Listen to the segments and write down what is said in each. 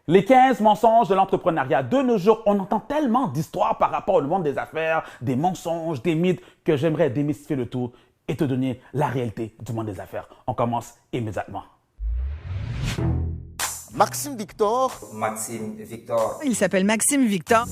Les 15 mensonges de l'entrepreneuriat. De nos jours, on entend tellement d'histoires par rapport au monde des affaires, des mensonges, des mythes, que j'aimerais démystifier le tout et te donner la réalité du monde des affaires. On commence immédiatement. Maxime Victor. Maxime Victor. Il s'appelle Maxime Victor.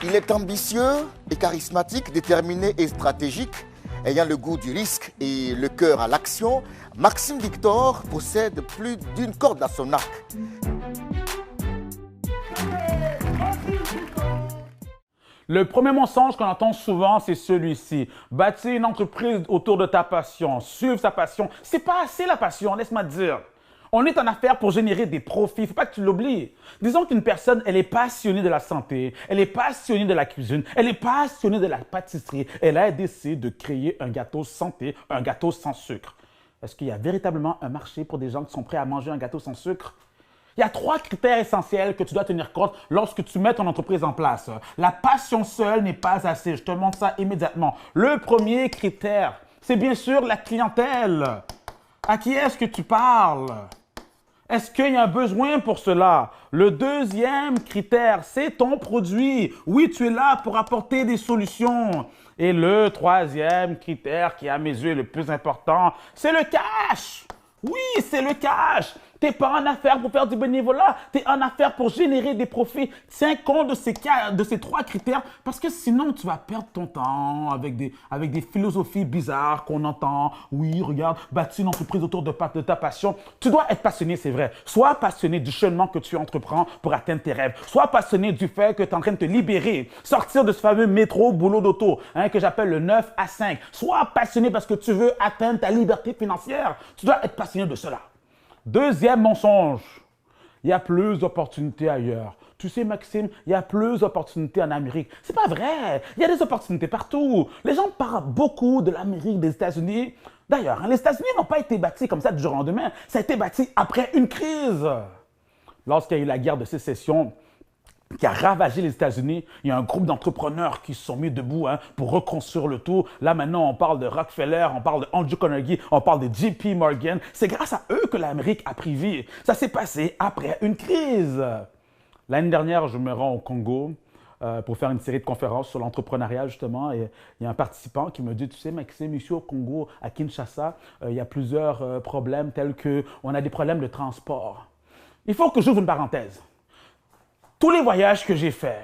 Il est ambitieux et charismatique, déterminé et stratégique. Ayant le goût du risque et le cœur à l'action, Maxime Victor possède plus d'une corde à son arc. Le premier mensonge qu'on entend souvent, c'est celui-ci. Bâtir une entreprise autour de ta passion, suivre sa passion. C'est pas assez la passion, laisse-moi te dire. On est en affaires pour générer des profits, il ne faut pas que tu l'oublies. Disons qu'une personne, elle est passionnée de la santé, elle est passionnée de la cuisine, elle est passionnée de la pâtisserie. Elle a décidé de créer un gâteau santé, un gâteau sans sucre. Est-ce qu'il y a véritablement un marché pour des gens qui sont prêts à manger un gâteau sans sucre? Il y a 3 critères essentiels que tu dois tenir compte lorsque tu mets ton entreprise en place. La passion seule n'est pas assez. Je te montre ça immédiatement. Le premier critère, c'est bien sûr la clientèle. À qui est-ce que tu parles? Est-ce qu'il y a un besoin pour cela? Le deuxième critère, c'est ton produit. Oui, tu es là pour apporter des solutions. Et le troisième critère, qui à mes yeux est le plus important, c'est le cash. Oui, c'est le cash. Tu n'es pas en affaires pour faire du bénévolat, tu es en affaires pour générer des profits. Tiens compte de ces 3 critères parce que sinon, tu vas perdre ton temps avec des philosophies bizarres qu'on entend. Oui, regarde, bâtir une entreprise autour de ta passion. Tu dois être passionné, c'est vrai. Sois passionné du cheminement que tu entreprends pour atteindre tes rêves. Sois passionné du fait que tu es en train de te libérer, sortir de ce fameux métro boulot d'auto que j'appelle le 9 à 5. Sois passionné parce que tu veux atteindre ta liberté financière. Tu dois être passionné de cela. Deuxième mensonge, il y a plus d'opportunités ailleurs. Tu sais, Maxime, il y a plus d'opportunités en Amérique. C'est pas vrai. Il y a des opportunités partout. Les gens parlent beaucoup de l'Amérique, des États-Unis. D'ailleurs, les États-Unis n'ont pas été bâtis comme ça du jour au lendemain. Ça a été bâti après une crise. Lorsqu'il y a eu la guerre de sécession qui a ravagé les États-Unis, il y a un groupe d'entrepreneurs qui se sont mis debout pour reconstruire le tout. Là, maintenant, on parle de Rockefeller, on parle de Andrew Carnegie, on parle de JP Morgan. C'est grâce à eux que l'Amérique a pris vie. Ça s'est passé après une crise. L'année dernière, je me rends au Congo pour faire une série de conférences sur l'entrepreneuriat, justement. Et il y a un participant qui me dit, tu sais, Maxime, ici au Congo, à Kinshasa, il y a plusieurs problèmes tels qu'on a des problèmes de transport. Il faut que j'ouvre une parenthèse. Tous les voyages que j'ai faits,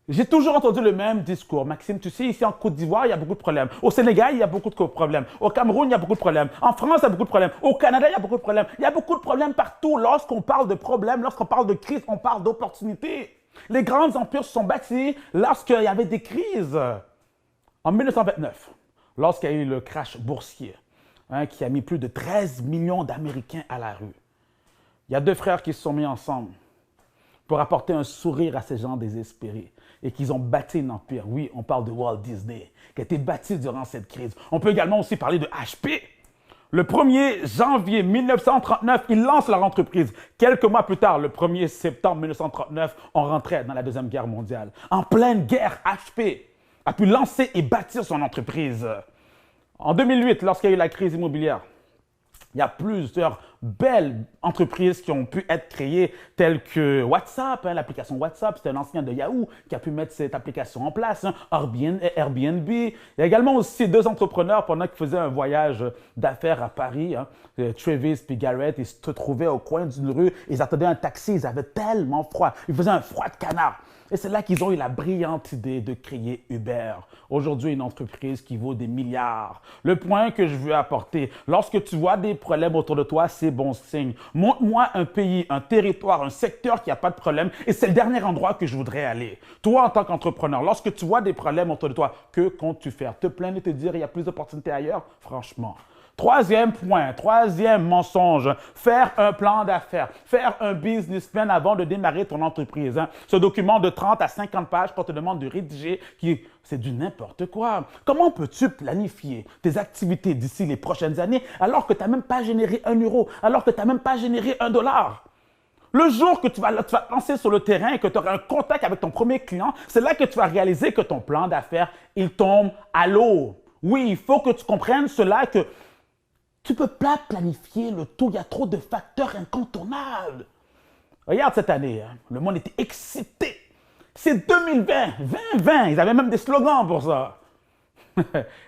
j'ai toujours entendu le même discours. Maxime, tu sais, ici en Côte d'Ivoire, il y a beaucoup de problèmes. Au Sénégal, il y a beaucoup de problèmes. Au Cameroun, il y a beaucoup de problèmes. En France, il y a beaucoup de problèmes. Au Canada, il y a beaucoup de problèmes. Il y a beaucoup de problèmes partout. Lorsqu'on parle de problèmes, lorsqu'on parle de crise, on parle d'opportunités. Les grands empires se sont bâtis lorsqu'il y avait des crises. En 1929, lorsqu'il y a eu le crash boursier, qui a mis plus de 13 millions d'Américains à la rue, il y a 2 frères qui se sont mis ensemble pour apporter un sourire à ces gens désespérés et qu'ils ont bâti un empire. Oui, on parle de Walt Disney, qui a été bâti durant cette crise. On peut également aussi parler de HP. Le 1er janvier 1939, ils lancent leur entreprise. Quelques mois plus tard, le 1er septembre 1939, on rentrait dans la Deuxième Guerre mondiale. En pleine guerre, HP a pu lancer et bâtir son entreprise. En 2008, lorsqu'il y a eu la crise immobilière, il y a plusieurs belles entreprises qui ont pu être créées, telles que WhatsApp, l'application WhatsApp, c'était un ancien de Yahoo qui a pu mettre cette application en place, Airbnb. Il y a également aussi 2 entrepreneurs pendant qu'ils faisaient un voyage d'affaires à Paris, Travis et Garrett, ils se trouvaient au coin d'une rue, ils attendaient un taxi, ils avaient tellement froid, ils faisaient un froid de canard. Et c'est là qu'ils ont eu la brillante idée de créer Uber. Aujourd'hui, une entreprise qui vaut des milliards. Le point que je veux apporter, lorsque tu vois des problèmes autour de toi, c'est bon signe. Montre-moi un pays, un territoire, un secteur qui n'a pas de problème et c'est le dernier endroit que je voudrais aller. Toi, en tant qu'entrepreneur, lorsque tu vois des problèmes autour de toi, que comptes-tu faire? Te plaindre et te dire il y a plus d'opportunités ailleurs? Franchement. Troisième point, troisième mensonge, faire un plan d'affaires, faire un business plan avant de démarrer ton entreprise. Ce document de 30 à 50 pages qu'on te demande de rédiger, c'est du n'importe quoi. Comment peux-tu planifier tes activités d'ici les prochaines années alors que tu n'as même pas généré 1 euro, alors que tu n'as même pas généré 1 dollar? Le jour que tu vas te lancer sur le terrain et que tu auras un contact avec ton premier client, c'est là que tu vas réaliser que ton plan d'affaires, il tombe à l'eau. Oui, il faut que tu comprennes cela que Tu ne peux pas planifier le tout, il y a trop de facteurs incontournables. Regarde cette année, hein, le monde était excité. C'est 2020, 2020, ils avaient même des slogans pour ça.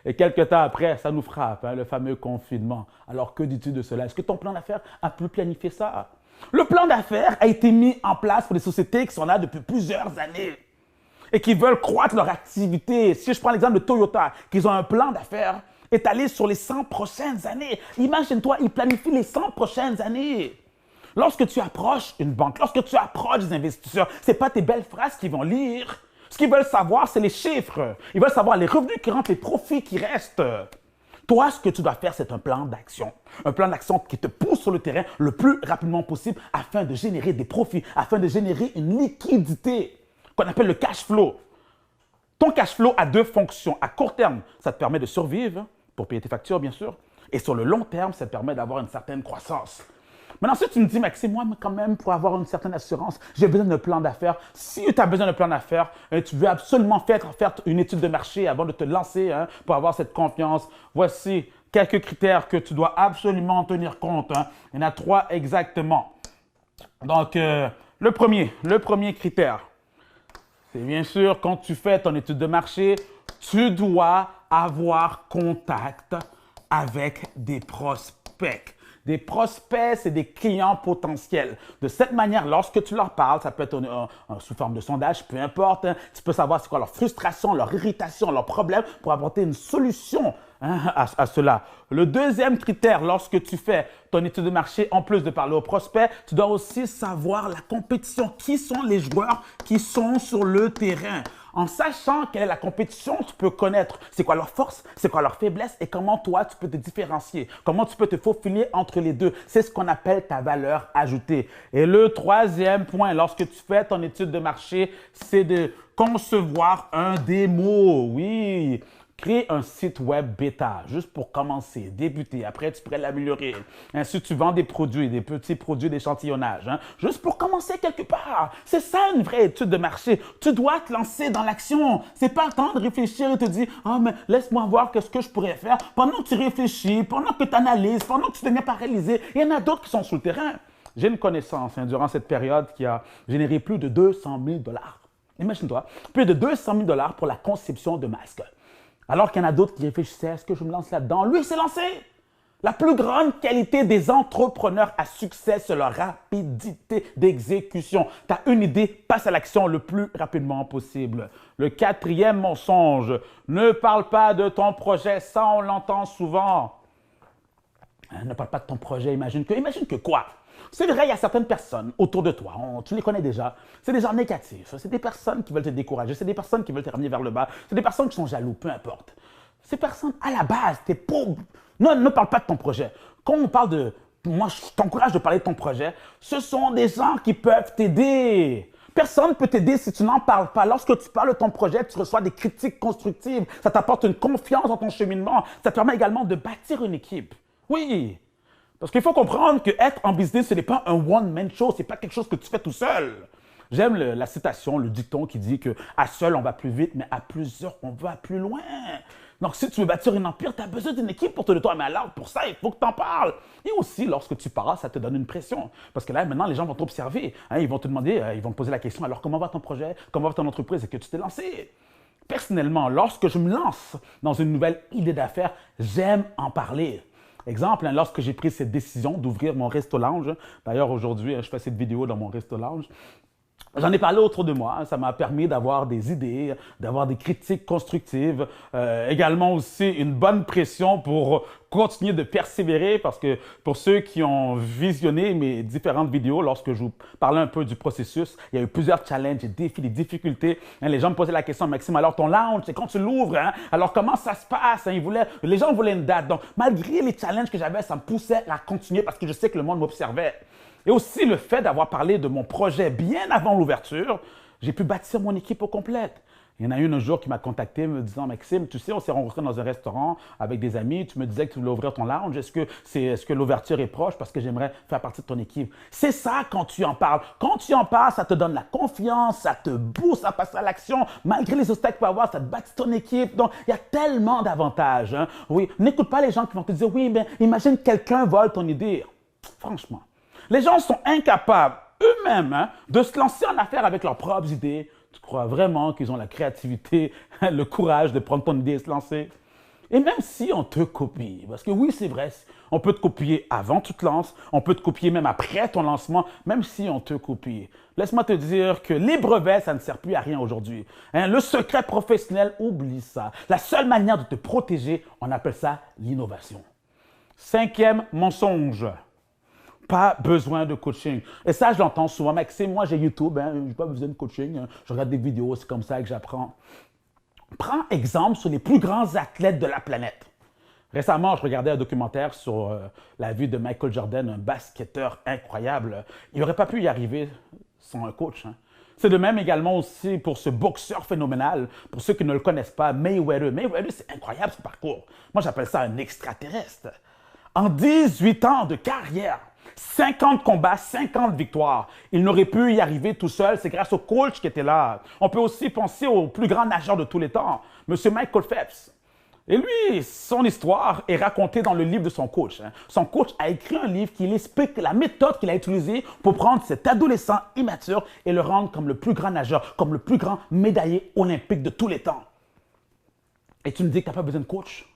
Et quelques temps après, ça nous frappe, hein, le fameux confinement. Alors que dis-tu de cela? Est-ce que ton plan d'affaires a pu planifier ça? Le plan d'affaires a été mis en place pour des sociétés qui sont là depuis plusieurs années et qui veulent croître leur activité. Si je prends l'exemple de Toyota, qu'ils ont un plan d'affaires étalé sur les 100 prochaines années. Imagine-toi, ils planifient les 100 prochaines années. Lorsque tu approches une banque, lorsque tu approches des investisseurs, ce n'est pas tes belles phrases qu'ils vont lire. Ce qu'ils veulent savoir, c'est les chiffres. Ils veulent savoir les revenus qui rentrent, les profits qui restent. Toi, ce que tu dois faire, c'est un plan d'action. Un plan d'action qui te pousse sur le terrain le plus rapidement possible afin de générer des profits, afin de générer une liquidité qu'on appelle le cash flow. Ton cash flow a deux fonctions. À court terme, ça te permet de survivre pour payer tes factures, bien sûr. Et sur le long terme, ça te permet d'avoir une certaine croissance. Maintenant, si tu me dis, Maxime, moi, quand même, pour avoir une certaine assurance, j'ai besoin d'un plan d'affaires. Si tu as besoin d'un plan d'affaires, tu veux absolument faire une étude de marché avant de te lancer pour avoir cette confiance, voici quelques critères que tu dois absolument tenir compte. Il y en a 3 exactement. Donc, le premier critère, c'est bien sûr, quand tu fais ton étude de marché, tu dois avoir contact avec des prospects. Des prospects, c'est des clients potentiels. De cette manière, lorsque tu leur parles, ça peut être sous forme de sondage, peu importe, tu peux savoir c'est quoi leur frustration, leur irritation, leurs problèmes pour apporter une solution à cela. Le deuxième critère, lorsque tu fais ton étude de marché, en plus de parler aux prospects, tu dois aussi savoir la compétition. Qui sont les joueurs qui sont sur le terrain? En sachant quelle est la compétition, tu peux connaître c'est quoi leur force, c'est quoi leur faiblesse et comment toi, tu peux te différencier, comment tu peux te faufiler entre les deux. C'est ce qu'on appelle ta valeur ajoutée. Et le troisième point, lorsque tu fais ton étude de marché, c'est de concevoir un démo. Oui, crée un site web bêta, juste pour commencer, débuter. Après, tu pourrais l'améliorer. Si tu vends des produits, des petits produits d'échantillonnage, juste pour commencer quelque part. C'est ça une vraie étude de marché. Tu dois te lancer dans l'action. C'est pas le temps de réfléchir et te dire « Ah, mais laisse-moi voir qu'est-ce que je pourrais faire. » Pendant que tu réfléchis, pendant que tu analyses, pendant que tu deviens paralysé, il y en a d'autres qui sont sur le terrain. J'ai une connaissance durant cette période qui a généré plus de 200 000 $. Imagine-toi, plus de 200 000 $ pour la conception de masques. Alors qu'il y en a d'autres qui réfléchissaient, est-ce que je me lance là-dedans? Lui, il s'est lancé. La plus grande qualité des entrepreneurs à succès, c'est leur rapidité d'exécution. Tu as une idée, passe à l'action le plus rapidement possible. Le quatrième mensonge, ne parle pas de ton projet. Ça, on l'entend souvent. Ne parle pas de ton projet, imagine que quoi? C'est vrai, il y a certaines personnes autour de toi, tu les connais déjà, c'est des gens négatifs, c'est des personnes qui veulent te décourager, c'est des personnes qui veulent te ramener vers le bas, c'est des personnes qui sont jaloux, peu importe. Ces personnes, à la base, t'es pauvre. Non, ne parle pas de ton projet. Quand on parle de... Moi, je t'encourage de parler de ton projet. Ce sont des gens qui peuvent t'aider. Personne ne peut t'aider si tu n'en parles pas. Lorsque tu parles de ton projet, tu reçois des critiques constructives. Ça t'apporte une confiance dans ton cheminement. Ça te permet également de bâtir une équipe. Oui. Parce qu'il faut comprendre qu'être en business, ce n'est pas un one-man show, ce n'est pas quelque chose que tu fais tout seul. J'aime la citation, le dicton qui dit qu'à seul, on va plus vite, mais à plusieurs, on va plus loin. Donc, si tu veux bâtir un empire, tu as besoin d'une équipe pour te le toi. Mais alors, pour ça, il faut que tu en parles. Et aussi, lorsque tu parles, ça te donne une pression. Parce que là, maintenant, les gens vont t'observer. Ils vont te demander, ils vont te poser la question, alors comment va ton projet? Comment va ton entreprise? Est-ce que tu t'es lancé? Personnellement, lorsque je me lance dans une nouvelle idée d'affaires, j'aime en parler. Exemple, lorsque j'ai pris cette décision d'ouvrir mon resto lounge, d'ailleurs aujourd'hui, je fais cette vidéo dans mon resto lounge, j'en ai parlé autour de moi, ça m'a permis d'avoir des idées, d'avoir des critiques constructives, également aussi une bonne pression pour continuer de persévérer parce que pour ceux qui ont visionné mes différentes vidéos, lorsque je vous parlais un peu du processus, il y a eu plusieurs challenges, des défis, des difficultés. Les gens me posaient la question, Maxime, alors ton lounge, c'est quand tu l'ouvres, alors comment ça se passe? Les gens voulaient une date. Donc, malgré les challenges que j'avais, ça me poussait à continuer parce que je sais que le monde m'observait. Et aussi le fait d'avoir parlé de mon projet bien avant l'ouverture, j'ai pu bâtir mon équipe au complète. Il y en a une un jour qui m'a contacté me disant « Maxime, tu sais, on s'est rencontrés dans un restaurant avec des amis. Tu me disais que tu voulais ouvrir ton lounge. Est-ce que l'ouverture est proche parce que j'aimerais faire partie de ton équipe? » C'est ça quand tu en parles. Quand tu en parles, ça te donne la confiance, ça te booste à passer à l'action. Malgré les obstacles que tu peux avoir, ça te bâtit ton équipe. Donc, il y a tellement d'avantages. Hein. Oui, n'écoute pas les gens qui vont te dire « Oui, mais imagine quelqu'un vole ton idée. » Franchement, les gens sont incapables eux-mêmes hein, de se lancer en affaires avec leurs propres idées. Tu crois vraiment qu'ils ont la créativité, le courage de prendre ton idée et se lancer? Et même si on te copie, parce que oui, c'est vrai, on peut te copier avant que tu te lances, on peut te copier même après ton lancement, même si on te copie. Laisse-moi te dire que les brevets, ça ne sert plus à rien aujourd'hui. Hein, le secret professionnel, oublie ça. La seule manière de te protéger, on appelle ça l'innovation. 5e mensonge. Pas besoin de coaching. Et ça, je l'entends souvent. Maxime, moi, j'ai YouTube, hein, je n'ai pas besoin de coaching. Hein. Je regarde des vidéos, c'est comme ça que j'apprends. Prends exemple sur les plus grands athlètes de la planète. Récemment, je regardais un documentaire sur la vie de Michael Jordan, un basketteur incroyable. Il n'aurait pas pu y arriver sans un coach. Hein. C'est de même également aussi pour ce boxeur phénoménal. Pour ceux qui ne le connaissent pas, Mayweather. Mayweather, c'est incroyable ce parcours. Moi, j'appelle ça un extraterrestre. En 18 ans de carrière, 50 combats, 50 victoires. Il n'aurait pu y arriver tout seul, c'est grâce au coach qui était là. On peut aussi penser au plus grand nageur de tous les temps, M. Michael Phelps. Et lui, son histoire est racontée dans le livre de son coach. Hein. Son coach a écrit un livre qui explique la méthode qu'il a utilisée pour prendre cet adolescent immature et le rendre comme le plus grand nageur, comme le plus grand médaillé olympique de tous les temps. Et tu me dis que tu n'as pas besoin de coach?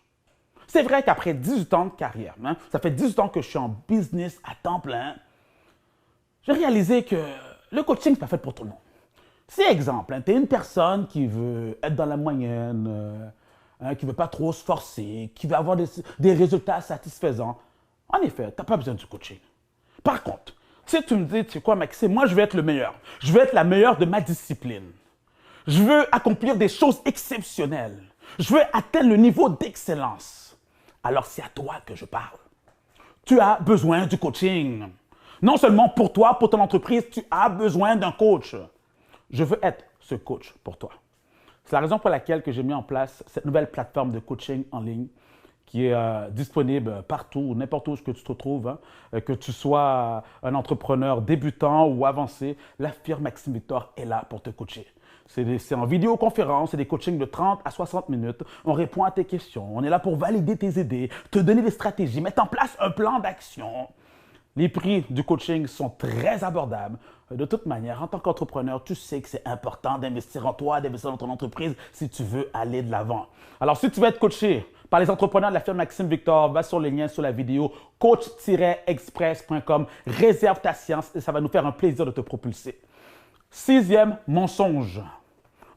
C'est vrai qu'après 18 ans de carrière, hein, ça fait 18 ans que je suis en business à temps plein, j'ai réalisé que le coaching n'est pas fait pour tout le monde. C'est exemple, hein, tu es une personne qui veut être dans la moyenne, qui ne veut pas trop se forcer, qui veut avoir des résultats satisfaisants. En effet, tu n'as pas besoin du coaching. Par contre, si tu me dis, tu sais quoi Maxime, moi je veux être le meilleur. Je veux être la meilleure de ma discipline. Je veux accomplir des choses exceptionnelles. Je veux atteindre le niveau d'excellence. Alors c'est à toi que je parle. Tu as besoin du coaching. Non seulement pour toi, pour ton entreprise, tu as besoin d'un coach. Je veux être ce coach pour toi. C'est la raison pour laquelle j'ai mis en place cette nouvelle plateforme de coaching en ligne qui est disponible partout, n'importe où que tu te trouves, hein, que tu sois un entrepreneur débutant ou avancé, la firme Maxime Victor est là pour te coacher. C'est en vidéoconférence, c'est des coachings de 30 à 60 minutes. On répond à tes questions. On est là pour valider tes idées, te donner des stratégies, mettre en place un plan d'action. Les prix du coaching sont très abordables. De toute manière, en tant qu'entrepreneur, tu sais que c'est important d'investir en toi, d'investir dans ton entreprise si tu veux aller de l'avant. Alors, si tu veux être coaché par les entrepreneurs de la firme Maxime Victor, va sur les liens sur la vidéo coach-express.com, réserve ta séance et ça va nous faire un plaisir de te propulser. 6e mensonge.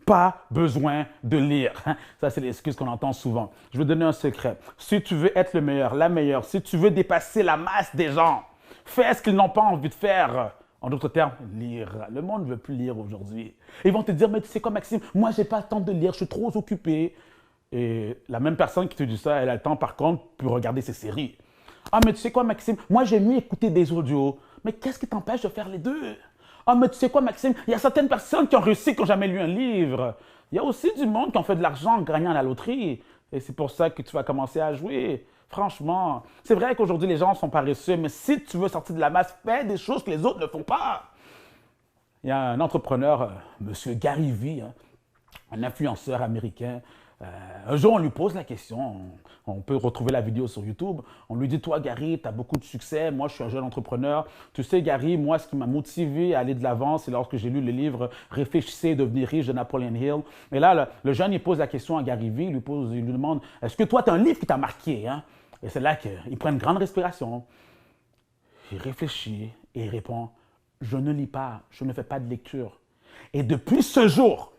Pas besoin de lire. Ça, c'est l'excuse qu'on entend souvent. Je vais te donner un secret. Si tu veux être le meilleur, la meilleure, si tu veux dépasser la masse des gens, fais ce qu'ils n'ont pas envie de faire. En d'autres termes, lire. Le monde ne veut plus lire aujourd'hui. Ils vont te dire, mais tu sais quoi, Maxime, moi, je n'ai pas le temps de lire, je suis trop occupé. Et la même personne qui te dit ça, elle a le temps, par contre, pour regarder ses séries. Ah, mais tu sais quoi, Maxime, moi, j'aime mieux écouter des audios. Mais qu'est-ce qui t'empêche de faire les deux? Ah, mais tu sais quoi, Maxime, il y a certaines personnes qui ont réussi, qui n'ont jamais lu un livre. Il y a aussi du monde qui ont fait de l'argent en gagnant à la loterie. Et c'est pour ça que tu vas commencer à jouer. Franchement, c'est vrai qu'aujourd'hui, les gens sont paresseux, mais si tu veux sortir de la masse, fais des choses que les autres ne font pas. Il y a un entrepreneur, M. Gary Vee, hein, un influenceur américain. Un jour, on lui pose la question, on peut retrouver la vidéo sur YouTube. On lui dit, toi, Gary, tu as beaucoup de succès. Moi, je suis un jeune entrepreneur. Tu sais, Gary, moi, ce qui m'a motivé à aller de l'avant, c'est lorsque j'ai lu le livre « Réfléchissez et devenir riche » de Napoleon Hill. Et là, le jeune, il pose la question à Gary Vee. Il lui demande, est-ce que toi, tu as un livre qui t'a marqué, hein? Et c'est là qu'il prend une grande respiration. Il réfléchit et il répond, je ne lis pas, je ne fais pas de lecture. Et depuis ce jour,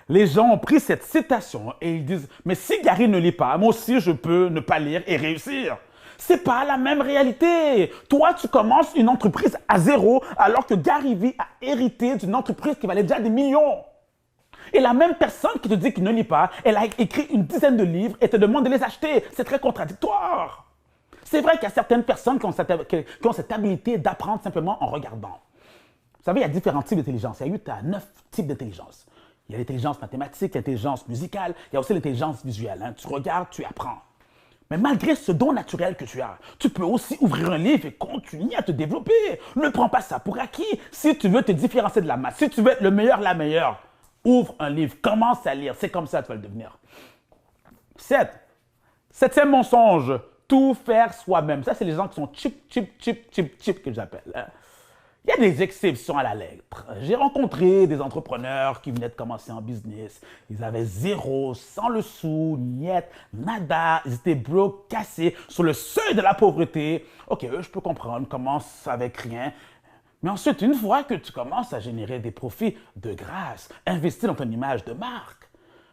les gens ont pris cette citation et ils disent, mais si Gary ne lit pas, moi aussi je peux ne pas lire et réussir. C'est pas la même réalité. Toi, tu commences une entreprise à zéro alors que Gary Vee a hérité d'une entreprise qui valait déjà des millions. Et la même personne qui te dit qu'il ne lit pas, elle a écrit une dizaine de livres et te demande de les acheter. C'est très contradictoire. C'est vrai qu'il y a certaines personnes qui ont cette habilité d'apprendre simplement en regardant. Vous savez, il y a différents types d'intelligence. Il y a 8 à 9 types d'intelligence. Il y a l'intelligence mathématique, l'intelligence musicale, il y a aussi l'intelligence visuelle. Hein. Tu regardes, tu apprends. Mais malgré ce don naturel que tu as, tu peux aussi ouvrir un livre et continuer à te développer. Ne prends pas ça pour acquis. Si tu veux te différencier de la masse, si tu veux être le meilleur, la meilleure, ouvre un livre, commence à lire. C'est comme ça que tu vas le devenir. 7. Septième mensonge, tout faire soi-même. Ça, c'est les gens qui sont cheap que j'appelle. Hein. Il y a des exceptions à la lettre. J'ai rencontré des entrepreneurs qui venaient de commencer en business. Ils avaient zéro, sans le sou, niet, nada. Ils étaient broke, cassés, sur le seuil de la pauvreté. OK, je peux comprendre, commence avec rien. Mais ensuite, une fois que tu commences à générer des profits de grâce, investis dans ton image de marque.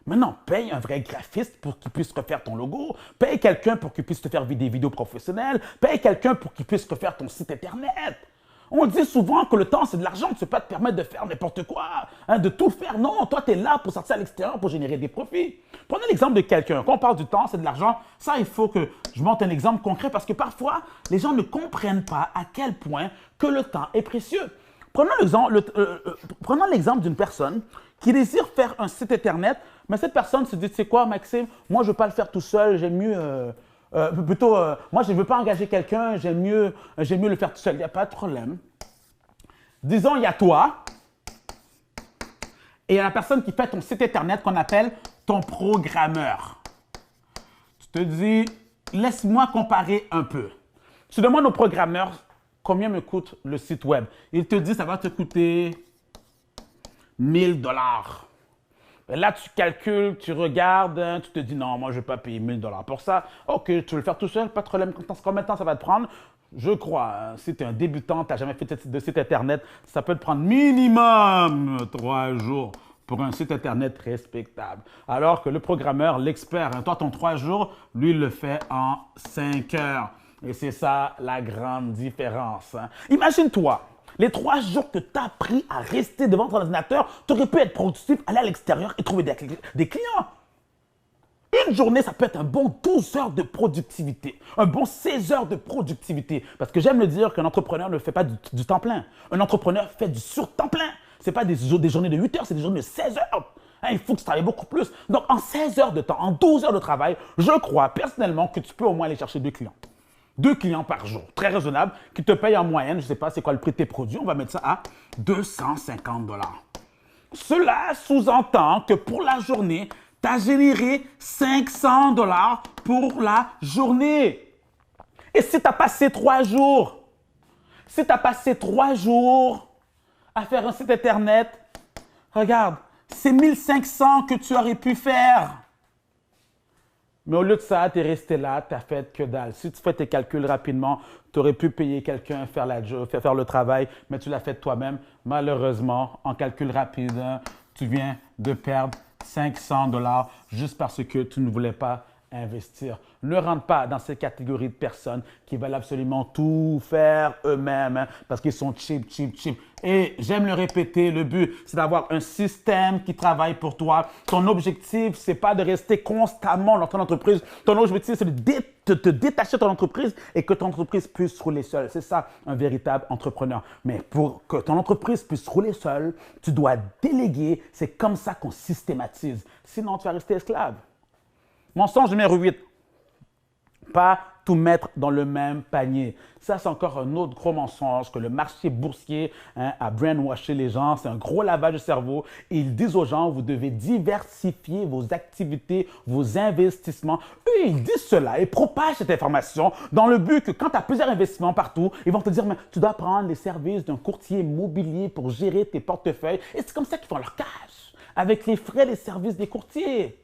Maintenant, paye un vrai graphiste pour qu'il puisse refaire ton logo. Paye quelqu'un pour qu'il puisse te faire des vidéos professionnelles. Paye quelqu'un pour qu'il puisse refaire ton site Internet. On dit souvent que le temps, c'est de l'argent. Tu ne peux pas te permettre de faire n'importe quoi, hein, de tout faire. Non, toi, tu es là pour sortir à l'extérieur, pour générer des profits. Prenez l'exemple de quelqu'un. Quand on parle du temps, c'est de l'argent. Ça, il faut que je montre un exemple concret parce que parfois, les gens ne comprennent pas à quel point que le temps est précieux. Prenons l'exemple d'une personne qui désire faire un site Internet, mais cette personne se dit, tu sais quoi, Maxime, moi, je ne veux pas le faire tout seul, j'aime mieux... moi, je ne veux pas engager quelqu'un, j'aime mieux le faire tout seul. Il n'y a pas de problème. Disons, il y a toi et il y a la personne qui fait ton site Internet qu'on appelle ton programmeur. Tu te dis, laisse-moi comparer un peu. Tu demandes au programmeur combien me coûte le site web. Il te dit, ça va te coûter 1000 $. Là, tu calcules, tu regardes, hein, tu te dis non, moi, je ne vais pas payer 1000 $ pour ça. OK, tu veux le faire tout seul, pas de problème. Combien de temps ça va te prendre? Je crois, hein, si tu es un débutant, tu n'as jamais fait de site Internet, ça peut te prendre minimum 3 jours pour un site Internet respectable. Alors que le programmeur, l'expert, hein, toi, ton 3 jours, lui, il le fait en 5 heures. Et c'est ça la grande différence. Hein. Imagine-toi. Les 3 jours que tu as pris à rester devant ton ordinateur, tu aurais pu être productif, aller à l'extérieur et trouver des clients. Une journée, ça peut être un bon 12 heures de productivité, un bon 16 heures de productivité. Parce que j'aime le dire qu'un entrepreneur ne fait pas du temps plein. Un entrepreneur fait du sur-temps plein. Ce n'est pas des journées de 8 heures, c'est des journées de 16 heures. Hein, il faut que tu travailles beaucoup plus. Donc, en 16 heures de temps, en 12 heures de travail, je crois personnellement que tu peux au moins aller chercher 2 clients. 2 clients par jour, très raisonnable, qui te payent en moyenne, je ne sais pas c'est quoi le prix de tes produits, on va mettre ça à 250 $. Cela sous-entend que pour la journée, tu as généré 500 $ pour la journée. Et si tu as passé 3 jours, à faire un site Internet, regarde, c'est 1500 que tu aurais pu faire. Mais au lieu de ça, tu es resté là, tu n'as fait que dalle. Si tu fais tes calculs rapidement, tu aurais pu payer quelqu'un faire le travail, mais tu l'as fait toi-même. Malheureusement, en calcul rapide, tu viens de perdre 500 $ juste parce que tu ne voulais pas investir. Ne rentre pas dans cette catégorie de personnes qui veulent absolument tout faire eux-mêmes hein, parce qu'ils sont cheap. Et j'aime le répéter, le but, c'est d'avoir un système qui travaille pour toi. Ton objectif, c'est pas de rester constamment dans ton entreprise. Ton objectif, c'est de te détacher de ton entreprise et que ton entreprise puisse rouler seule. C'est ça, un véritable entrepreneur. Mais pour que ton entreprise puisse rouler seule, tu dois déléguer. C'est comme ça qu'on systématise. Sinon, tu vas rester esclave. Mensonge numéro 8. Pas tout mettre dans le même panier. Ça, c'est encore un autre gros mensonge que le marché boursier a brainwashé les gens. C'est un gros lavage de cerveau. Et ils disent aux gens, vous devez diversifier vos activités, vos investissements. Eux, ils disent cela et propagent cette information dans le but que quand tu as plusieurs investissements partout, ils vont te dire, mais tu dois prendre les services d'un courtier immobilier pour gérer tes portefeuilles. Et c'est comme ça qu'ils font leur cash, avec les frais des services des courtiers.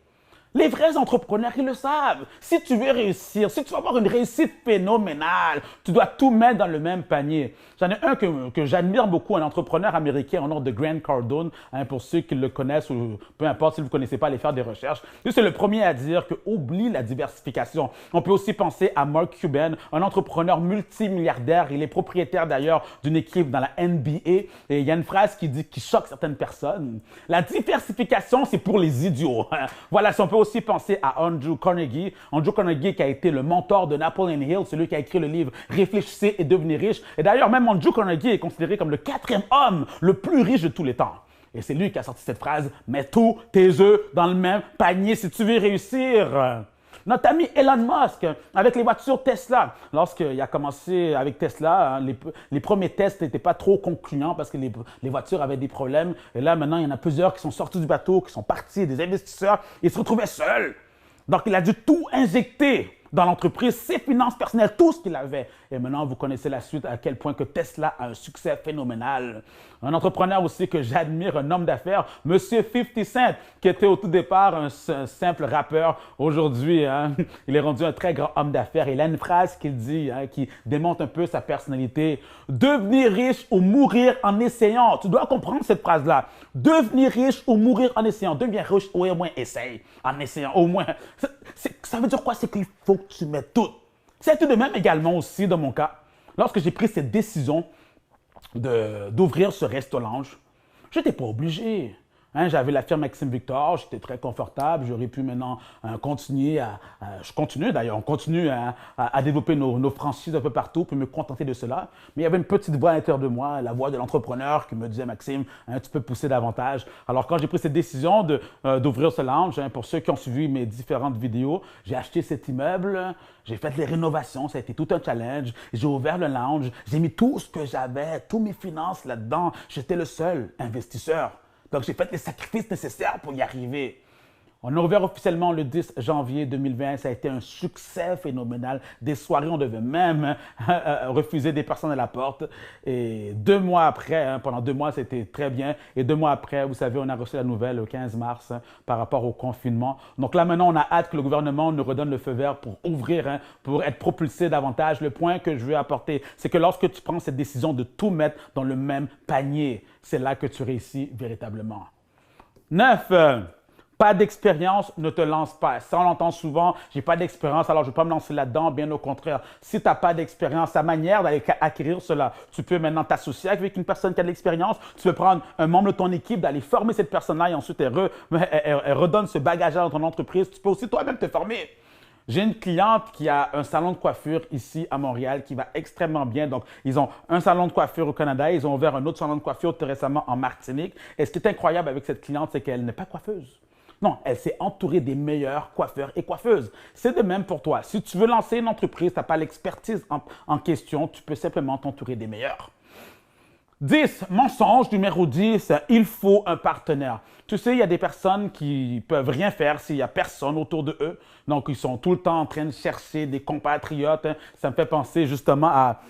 Les vrais entrepreneurs, ils le savent. Si tu veux réussir, si tu veux avoir une réussite phénoménale, tu dois tout mettre dans le même panier. J'en ai un que j'admire beaucoup, un entrepreneur américain au nom de Grant Cardone. Hein, pour ceux qui le connaissent ou peu importe si vous ne connaissez pas, allez faire des recherches. Lui, c'est le premier à dire que oublie la diversification. On peut aussi penser à Mark Cuban, un entrepreneur multimilliardaire. Il est propriétaire d'ailleurs d'une équipe dans la NBA. Et il y a une phrase qui choque certaines personnes. La diversification, c'est pour les idiots. Voilà, si on peut aussi penser à Andrew Carnegie. Andrew Carnegie qui a été le mentor de Napoleon Hill, celui qui a écrit le livre « Réfléchissez et devenez riche ». Et d'ailleurs, même Andrew Carnegie est considéré comme le 4e homme le plus riche de tous les temps. Et c'est lui qui a sorti cette phrase, mets tous tes œufs dans le même panier si tu veux réussir. Notre ami Elon Musk, avec les voitures Tesla, lorsqu'il a commencé avec Tesla, hein, les premiers tests n'étaient pas trop concluants parce que les voitures avaient des problèmes. Et là, maintenant, il y en a plusieurs qui sont sortis du bateau, qui sont partis, des investisseurs, ils se retrouvaient seuls. Donc, il a dû tout injecter dans l'entreprise, ses finances personnelles, tout ce qu'il avait. Et maintenant, vous connaissez la suite, à quel point que Tesla a un succès phénoménal. Un entrepreneur aussi que j'admire, un homme d'affaires, Monsieur 50 Cent, qui était au tout départ un simple rappeur. Aujourd'hui, hein, il est rendu un très grand homme d'affaires. Il a une phrase qu'il dit, hein, qui démontre un peu sa personnalité. « Devenir riche ou mourir en essayant. » Tu dois comprendre cette phrase-là. « Devenir riche ou mourir en essayant. » Deviens riche ou au moins essaye en essayant, au moins. Ça veut dire quoi? C'est qu'il faut que tu mettes tout. C'est tout de même également aussi dans mon cas. Lorsque j'ai pris cette décision d'ouvrir ce resto-lounge, je n'étais pas obligé. Hein, j'avais la firme Maxime Victor, j'étais très confortable, j'aurais pu maintenant continuer je continue d'ailleurs, on continue à développer nos franchises un peu partout, puis me contenter de cela. Mais il y avait une petite voix à l'intérieur de moi, la voix de l'entrepreneur qui me disait, Maxime, hein, tu peux pousser davantage. Alors quand j'ai pris cette décision d'ouvrir ce lounge, hein, pour ceux qui ont suivi mes différentes vidéos, j'ai acheté cet immeuble, j'ai fait les rénovations, ça a été tout un challenge, j'ai ouvert le lounge, j'ai mis tout ce que j'avais, toutes mes finances là-dedans, j'étais le seul investisseur. Donc, j'ai fait les sacrifices nécessaires pour y arriver. On a ouvert officiellement le 10 janvier 2020. Ça a été un succès phénoménal. Des soirées, on devait même refuser des personnes à la porte. Et 2 mois après, hein, pendant 2 mois, c'était très bien. Et 2 mois après, vous savez, on a reçu la nouvelle le 15 mars hein, par rapport au confinement. Donc là, maintenant, on a hâte que le gouvernement nous redonne le feu vert pour ouvrir, hein, pour être propulsé davantage. Le point que je veux apporter, c'est que lorsque tu prends cette décision de tout mettre dans le même panier, c'est là que tu réussis véritablement. 9. Pas d'expérience, ne te lance pas. Ça, on l'entend souvent, j'ai pas d'expérience, alors je ne vais pas me lancer là-dedans. Bien au contraire, si tu n'as pas d'expérience, la manière d'aller acquérir cela, tu peux maintenant t'associer avec une personne qui a de l'expérience. Tu peux prendre un membre de ton équipe, d'aller former cette personne-là et ensuite elle redonne ce bagage-là dans ton entreprise. Tu peux aussi toi-même te former. J'ai une cliente qui a un salon de coiffure ici à Montréal qui va extrêmement bien. Donc, ils ont un salon de coiffure au Canada. Ils ont ouvert un autre salon de coiffure tout récemment en Martinique. Et ce qui est incroyable avec cette cliente, c'est qu'elle n'est pas coiffeuse. Non, elle s'est entourée des meilleurs coiffeurs et coiffeuses. C'est de même pour toi. Si tu veux lancer une entreprise, tu n'as pas l'expertise en question, tu peux simplement t'entourer des meilleurs. 10, mensonge numéro 10, il faut un partenaire. Tu sais, il y a des personnes qui peuvent rien faire s'il n'y a personne autour de eux. Donc, ils sont tout le temps en train de chercher des compatriotes. Hein. Ça me fait penser justement à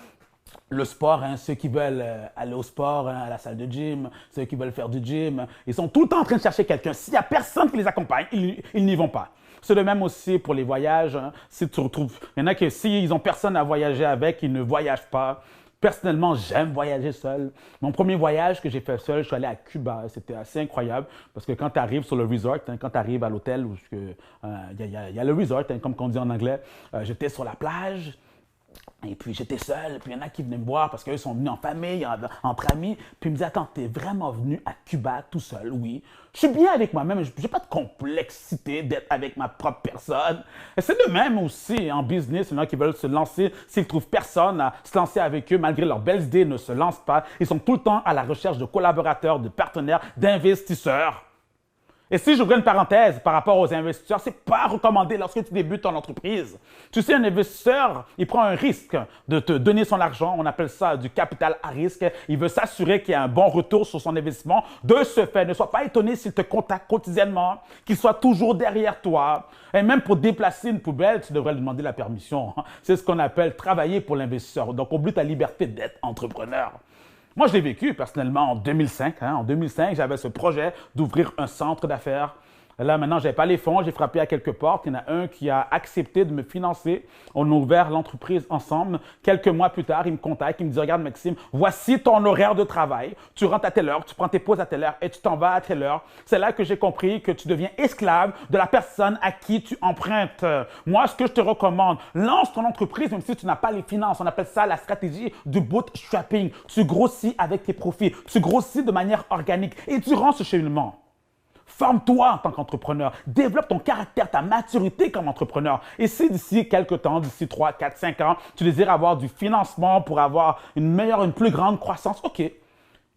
le sport, hein, ceux qui veulent aller au sport, hein, à la salle de gym, ceux qui veulent faire du gym, ils sont tout le temps en train de chercher quelqu'un. S'il n'y a personne qui les accompagne, ils n'y vont pas. C'est de même aussi pour les voyages. Hein. Si tu retrouves, il y en a qui, s'ils n'ont personne à voyager avec, ils ne voyagent pas. Personnellement, j'aime voyager seul. Mon premier voyage que j'ai fait seul, je suis allé à Cuba. C'était assez incroyable parce que quand tu arrives sur le resort, hein, quand tu arrives à l'hôtel, il y a le resort, hein, comme on dit en anglais, j'étais sur la plage. Et puis, j'étais seul, puis il y en a qui venaient me voir parce qu'eux sont venus en famille, entre amis. Puis ils me disaient, attends, t'es vraiment venu à Cuba tout seul? Oui. Je suis bien avec moi-même, je n'ai pas de complexité d'être avec ma propre personne. Et c'est de même aussi en business, il y en a qui veulent se lancer, s'ils ne trouvent personne à se lancer avec eux, malgré leurs belles idées, ne se lancent pas. Ils sont tout le temps à la recherche de collaborateurs, de partenaires, d'investisseurs. Et si j'ouvrais une parenthèse par rapport aux investisseurs, ce n'est pas recommandé lorsque tu débutes ton entreprise. Tu sais, un investisseur, il prend un risque de te donner son argent. On appelle ça du capital à risque. Il veut s'assurer qu'il y a un bon retour sur son investissement. De ce fait, ne sois pas étonné s'il te contacte quotidiennement, qu'il soit toujours derrière toi. Et même pour déplacer une poubelle, tu devrais lui demander la permission. C'est ce qu'on appelle travailler pour l'investisseur. Donc, oublie ta liberté d'être entrepreneur. Moi, je l'ai vécu personnellement en 2005. Hein. En 2005, j'avais ce projet d'ouvrir un centre d'affaires. Là, maintenant, je n'avais pas les fonds, j'ai frappé à quelques portes. Il y en a un qui a accepté de me financer. On a ouvert l'entreprise ensemble. Quelques mois plus tard, il me contacte, il me dit, regarde Maxime, voici ton horaire de travail. Tu rentres à telle heure, tu prends tes pauses à telle heure et tu t'en vas à telle heure. C'est là que j'ai compris que tu deviens esclave de la personne à qui tu empruntes. Moi, ce que je te recommande, lance ton entreprise même si tu n'as pas les finances. On appelle ça la stratégie du bootstrapping. Tu grossis avec tes profits. Tu grossis de manière organique et durant ce cheminement. Forme-toi en tant qu'entrepreneur. Développe ton caractère, ta maturité comme entrepreneur. Et si d'ici quelques temps, d'ici 3, 4, 5 ans, tu désires avoir du financement pour avoir une plus grande croissance, OK. Et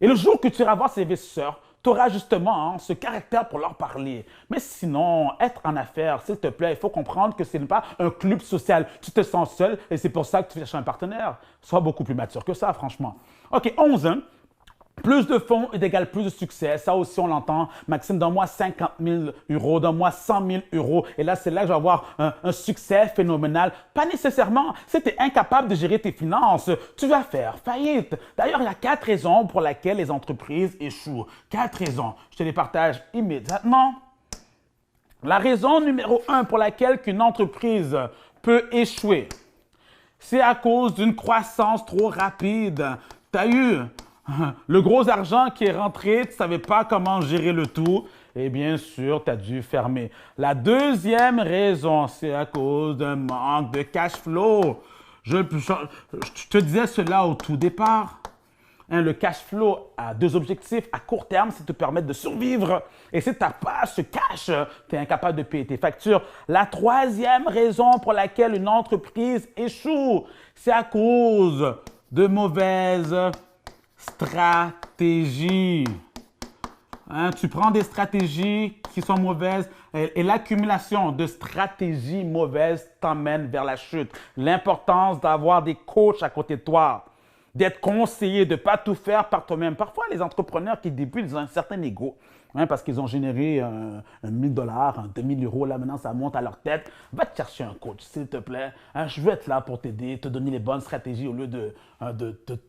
le jour que tu iras voir ces investisseurs, tu auras justement ce caractère pour leur parler. Mais sinon, être en affaires, s'il te plaît, il faut comprendre que ce n'est pas un club social. Tu te sens seul et c'est pour ça que tu cherches un partenaire. Sois beaucoup plus mature que ça, franchement. OK, 11. Plus de fonds est égal plus de succès. Ça aussi, on l'entend. Maxime, donne-moi 50 000 euros, donne-moi 100 000 euros. Et là, c'est là que je vais avoir un succès phénoménal. Pas nécessairement. Si tu es incapable de gérer tes finances, tu vas faire faillite. D'ailleurs, il y a 4 raisons pour lesquelles les entreprises échouent. 4 raisons. Je te les partage immédiatement. La raison numéro 1 pour laquelle une entreprise peut échouer, c'est à cause d'une croissance trop rapide. Tu as eu le gros argent qui est rentré, tu ne savais pas comment gérer le tout et bien sûr, tu as dû fermer. La deuxième raison, c'est à cause d'un manque de cash flow. Je te disais cela au tout départ. Le cash flow a 2 objectifs. À court terme, c'est te permettre de survivre. Et si tu n'as pas ce cash, tu es incapable de payer tes factures. La troisième raison pour laquelle une entreprise échoue, c'est à cause de mauvaises stratégies. Tu prends des stratégies qui sont mauvaises et l'accumulation de stratégies mauvaises t'emmène vers la chute. L'importance d'avoir des coachs à côté de toi, d'être conseillé, de ne pas tout faire par toi-même. Parfois, les entrepreneurs qui débutent, ils ont un certain ego parce qu'ils ont généré un 1000 $, un 2000 euros. Là, maintenant, ça monte à leur tête. Va te chercher un coach, s'il te plaît. Je veux être là pour t'aider, te donner les bonnes stratégies au lieu de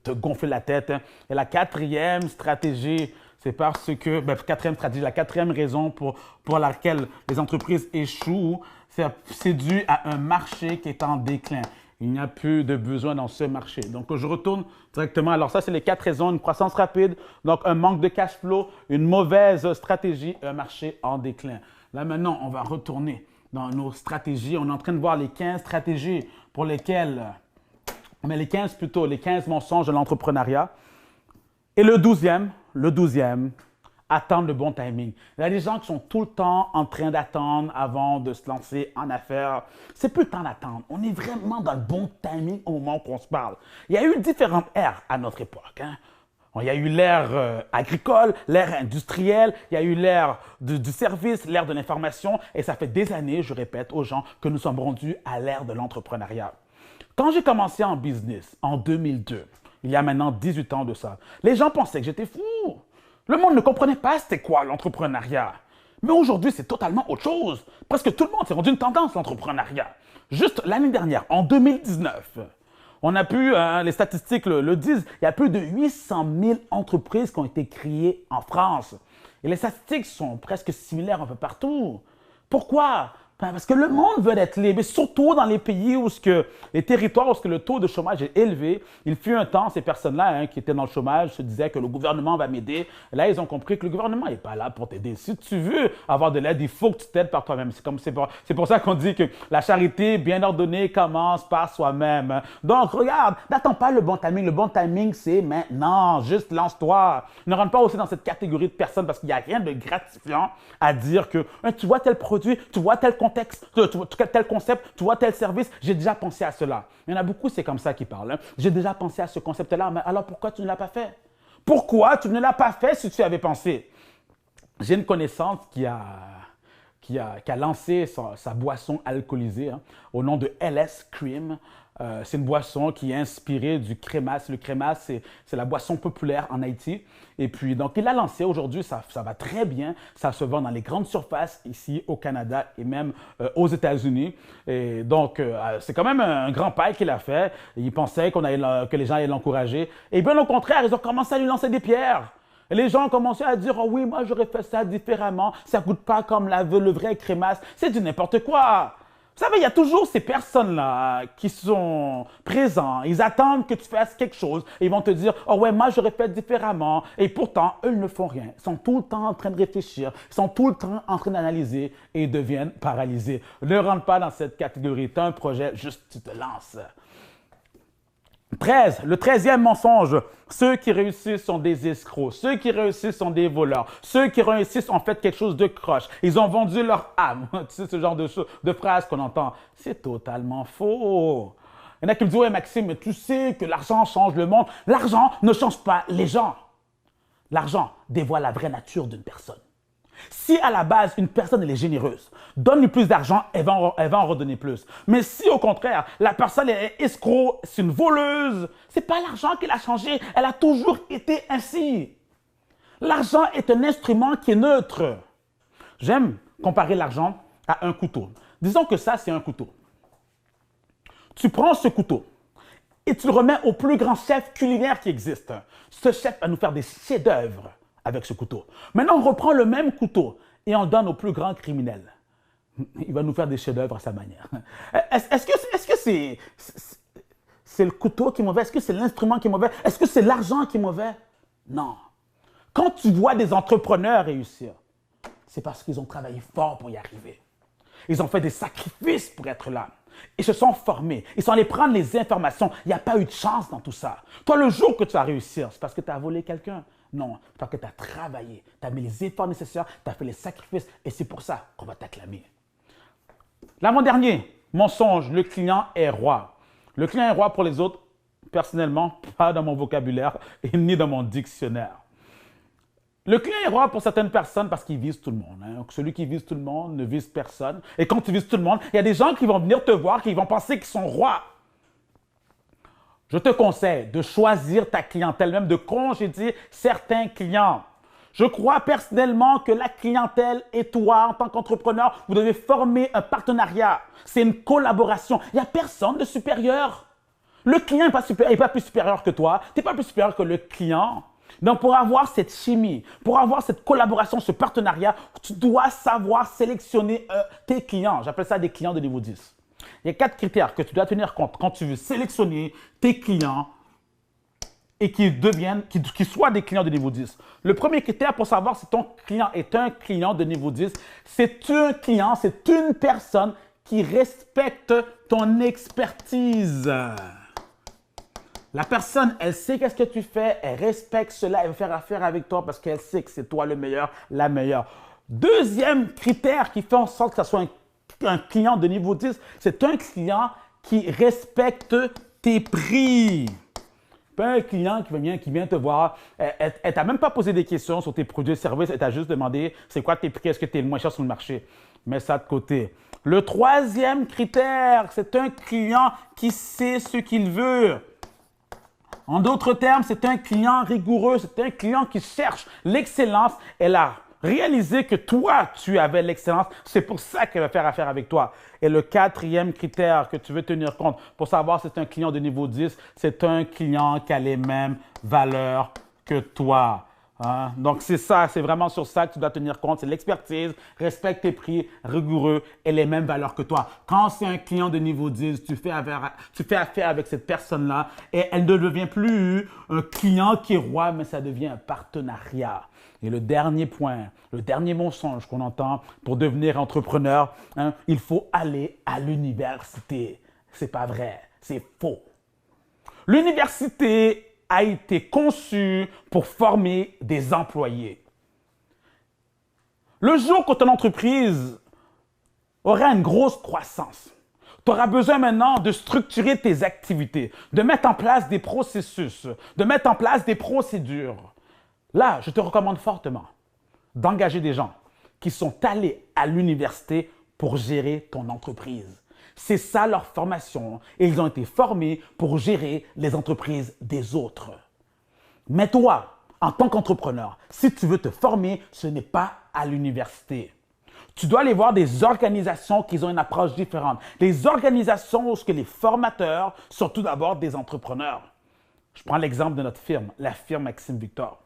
te gonfler la tête. Et la quatrième stratégie, c'est parce que, la quatrième raison pour laquelle les entreprises échouent, c'est dû à un marché qui est en déclin. Il n'y a plus de besoin dans ce marché. Donc, je retourne directement. Alors, ça, c'est les 4 raisons. Une croissance rapide, donc un manque de cash flow, une mauvaise stratégie, un marché en déclin. Là, maintenant, on va retourner dans nos stratégies. On est en train de voir les 15 stratégies pour lesquelles, les 15 mensonges de l'entrepreneuriat. Et le 12e, attendre le bon timing. Il y a des gens qui sont tout le temps en train d'attendre avant de se lancer en affaires. C'est plus le temps d'attendre. On est vraiment dans le bon timing au moment qu'on se parle. Il y a eu différentes ères à notre époque. Il y a eu l'ère agricole, l'ère industrielle, il y a eu l'ère du service, l'ère de l'information. Et ça fait des années, je répète aux gens, que nous sommes rendus à l'ère de l'entrepreneuriat. Quand j'ai commencé en business en 2002, il y a maintenant 18 ans de ça, les gens pensaient que j'étais fou. Le monde ne comprenait pas c'était quoi l'entrepreneuriat. Mais aujourd'hui, c'est totalement autre chose. Presque tout le monde s'est rendu une tendance, l'entrepreneuriat. Juste l'année dernière, en 2019, on a pu, les statistiques le disent, il y a plus de 800 000 entreprises qui ont été créées en France. Et les statistiques sont presque similaires un peu partout. Pourquoi? Parce que le monde veut être libre, et surtout dans les pays où les territoires où le taux de chômage est élevé. Il fut un temps, ces personnes-là qui étaient dans le chômage se disaient que le gouvernement va m'aider. Là, ils ont compris que le gouvernement n'est pas là pour t'aider. Si tu veux avoir de l'aide, il faut que tu t'aides par toi-même. C'est pour ça qu'on dit que la charité bien ordonnée commence par soi-même. Donc, regarde, n'attends pas le bon timing. Le bon timing, c'est maintenant. Juste lance-toi. Ne rentre pas aussi dans cette catégorie de personnes parce qu'il n'y a rien de gratifiant à dire que tu vois tel produit, tu vois tel contexte, tel concept, tu vois tel service, j'ai déjà pensé à cela. Il y en a beaucoup, c'est comme ça qui parlent. J'ai déjà pensé à ce concept-là, mais alors pourquoi tu ne l'as pas fait? Pourquoi tu ne l'as pas fait si tu avais pensé? J'ai une connaissance qui a lancé sa boisson alcoolisée au nom de LS Cream. C'est une boisson qui est inspirée du crémasse. Le crémasse, c'est la boisson populaire en Haïti. Et puis, donc, il l'a lancé. Aujourd'hui, ça va très bien. Ça se vend dans les grandes surfaces ici au Canada et même aux États-Unis. Et donc, c'est quand même un grand pas qu'il a fait. Il pensait que les gens allaient l'encourager. Et bien, au contraire, ils ont commencé à lui lancer des pierres. Et les gens ont commencé à dire « Oh oui, moi, j'aurais fait ça différemment. Ça ne coûte pas comme le vrai crémasse. C'est du n'importe quoi. » Vous savez, il y a toujours ces personnes-là qui sont présents. Ils attendent que tu fasses quelque chose. Et ils vont te dire « Oh ouais, moi, j'aurais fait différemment. » Et pourtant, eux ne font rien. Ils sont tout le temps en train de réfléchir. Ils sont tout le temps en train d'analyser et ils deviennent paralysés. Ne rentre pas dans cette catégorie. Tu as un projet, juste tu te lances. 13, le 13e mensonge. Ceux qui réussissent sont des escrocs. Ceux qui réussissent sont des voleurs. Ceux qui réussissent ont fait quelque chose de croche. Ils ont vendu leur âme. Tu sais, ce genre de phrases qu'on entend. C'est totalement faux. Il y en a qui me disent « Ouais, Maxime, mais tu sais que l'argent change le monde. » L'argent ne change pas les gens. L'argent dévoile la vraie nature d'une personne. Si à la base, une personne elle est généreuse, donne-lui plus d'argent, elle va en redonner plus. Mais si au contraire, la personne est escroc, c'est une voleuse, ce n'est pas l'argent qui l'a changé, elle a toujours été ainsi. L'argent est un instrument qui est neutre. J'aime comparer l'argent à un couteau. Disons que ça, c'est un couteau. Tu prends ce couteau et tu le remets au plus grand chef culinaire qui existe. Ce chef va nous faire des chefs-d'œuvre avec ce couteau. Maintenant, on reprend le même couteau et on le donne au plus grand criminel. Il va nous faire des chefs-d'œuvre à sa manière. Est-ce que c'est le couteau qui est mauvais? Est-ce que c'est l'instrument qui est mauvais? Est-ce que c'est l'argent qui est mauvais? Non. Quand tu vois des entrepreneurs réussir, c'est parce qu'ils ont travaillé fort pour y arriver. Ils ont fait des sacrifices pour être là. Ils se sont formés. Ils sont allés prendre les informations. Il n'y a pas eu de chance dans tout ça. Toi, le jour que tu vas réussir, c'est parce que tu as volé quelqu'un. Non, c'est parce que tu as travaillé. Tu as mis les efforts nécessaires. Tu as fait les sacrifices. Et c'est pour ça qu'on va t'acclamer. L'avant-dernier mensonge, le client est roi. Le client est roi pour les autres, personnellement, pas dans mon vocabulaire et ni dans mon dictionnaire. Le client est roi pour certaines personnes parce qu'il vise tout le monde. Hein. Celui qui vise tout le monde ne vise personne. Et quand tu vises tout le monde, il y a des gens qui vont venir te voir, qui vont penser qu'ils sont rois. Je te conseille de choisir ta clientèle, même de congédier certains clients. Je crois personnellement que la clientèle et toi, en tant qu'entrepreneur, vous devez former un partenariat. C'est une collaboration. Il n'y a personne de supérieur. Le client n'est pas plus supérieur que toi. Tu n'es pas plus supérieur que le client. Donc, pour avoir cette chimie, pour avoir cette collaboration, ce partenariat, tu dois savoir sélectionner tes clients. J'appelle ça des clients de niveau 10. Il y a 4 critères que tu dois tenir compte quand tu veux sélectionner tes clients et qu'ils soient des clients de niveau 10. Le premier critère pour savoir si ton client est un client de niveau 10, c'est un client, c'est une personne qui respecte ton expertise. La personne, elle sait qu'est-ce que tu fais, elle respecte cela, elle veut faire affaire avec toi parce qu'elle sait que c'est toi le meilleur, la meilleure. Deuxième critère qui fait en sorte que ce soit un client de niveau 10, c'est un client qui respecte tes prix. Pas un client qui vient te voir, elle ne t'a même pas posé des questions sur tes produits et services, elle t'a juste demandé c'est quoi tes prix, est-ce que tu es le moins cher sur le marché. Mets ça de côté. Le troisième critère, c'est un client qui sait ce qu'il veut. En d'autres termes, c'est un client rigoureux, c'est un client qui cherche l'excellence. Elle a réalisé que toi, tu avais l'excellence. C'est pour ça qu'elle va faire affaire avec toi. Et le quatrième critère que tu veux tenir compte pour savoir si c'est un client de niveau 10, c'est un client qui a les mêmes valeurs que toi. Hein? Donc, c'est ça, c'est vraiment sur ça que tu dois tenir compte. C'est l'expertise, respecte tes prix, rigoureux et les mêmes valeurs que toi. Quand c'est un client de niveau 10, tu fais affaire avec cette personne-là et elle ne devient plus un client qui est roi, mais ça devient un partenariat. Et le dernier point, le dernier mensonge qu'on entend pour devenir entrepreneur, hein, il faut aller à l'université. C'est pas vrai, c'est faux. L'université a été conçu pour former des employés. Le jour que ton entreprise aura une grosse croissance, tu auras besoin maintenant de structurer tes activités, de mettre en place des processus, de mettre en place des procédures. Là, je te recommande fortement d'engager des gens qui sont allés à l'université pour gérer ton entreprise. C'est ça leur formation et ils ont été formés pour gérer les entreprises des autres. Mais toi, en tant qu'entrepreneur, si tu veux te former, ce n'est pas à l'université. Tu dois aller voir des organisations qui ont une approche différente. Les organisations où les formateurs sont tout d'abord des entrepreneurs. Je prends l'exemple de notre firme, la firme Maxime Victor.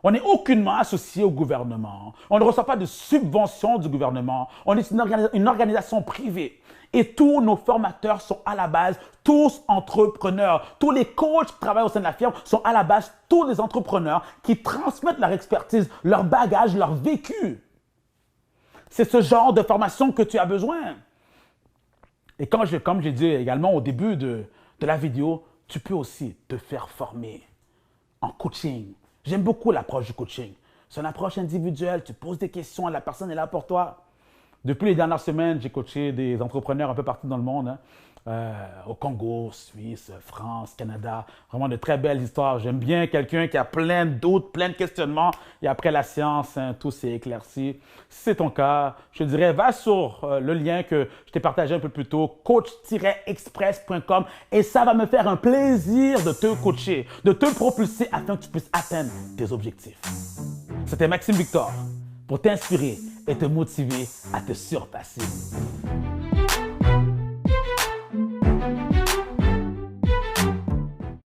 On n'est aucunement associé au gouvernement. On ne reçoit pas de subventions du gouvernement. On est une organisation privée. Et tous nos formateurs sont à la base tous entrepreneurs. Tous les coachs qui travaillent au sein de la firme sont à la base tous des entrepreneurs qui transmettent leur expertise, leur bagage, leur vécu. C'est ce genre de formation que tu as besoin. Et comme j'ai dit également au début de la vidéo, tu peux aussi te faire former en coaching. J'aime beaucoup l'approche du coaching. C'est une approche individuelle. Tu poses des questions, la personne est là pour toi. Depuis les dernières semaines, j'ai coaché des entrepreneurs un peu partout dans le monde. Hein. au Congo, Suisse, France, Canada. Vraiment de très belles histoires. J'aime bien quelqu'un qui a plein de doutes, plein de questionnements. Et après la science, hein, tout s'est éclairci. Si c'est ton cas, je te dirais, va sur le lien que je t'ai partagé un peu plus tôt, coach-express.com. Et ça va me faire un plaisir de te coacher, de te propulser afin que tu puisses atteindre tes objectifs. C'était Maxime Victor pour t'inspirer et te motiver à te surpasser.